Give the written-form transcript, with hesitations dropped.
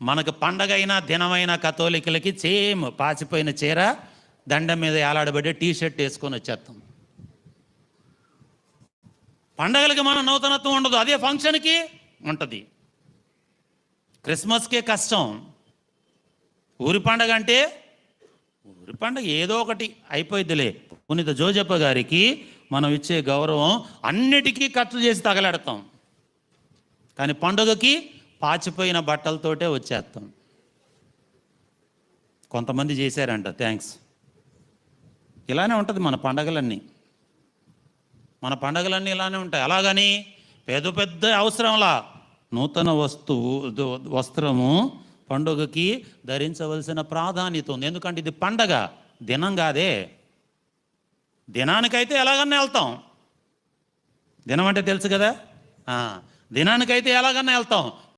మనకు పండగ అయినా దినమైన కథోలికలకి సేమ్ పాచిపోయిన చీర, దండం మీద ఏలాడబడి టీషర్ట్ వేసుకొని వచ్చేస్తాం. పండగలకి మన నూతనత్వం ఉండదు, అదే ఫంక్షన్కి ఉంటుంది. క్రిస్మస్కే కష్టం. ఊరి పండగ అంటే ఊరి పండగ ఏదో ఒకటి అయిపోయిద్దిలే. పునీత జోజప్ప గారికి మనం ఇచ్చే గౌరవం అన్నిటికీ ఖర్చు చేసి తగలెడతాం, కానీ పండుగకి పాచిపోయిన బట్టలతోటే వచ్చేస్తాం. కొంతమంది చేశారంట, థ్యాంక్స్. ఇలానే ఉంటుంది మన పండగలన్నీ. మన పండగలన్నీ ఇలానే ఉంటాయి. అలాగని పెద్ద పెద్ద అవసరంలా నూతన వస్త్రము పండుగకి ధరించవలసిన ప్రాధాన్యత ఉంది. ఎందుకంటే ఇది పండగ, దినం కాదే. దినానికైతే ఎలాగన్నా వెళ్తాం. దినం అంటే తెలుసు కదా, దినానికైతే ఎలాగన్నా వెళ్తాం.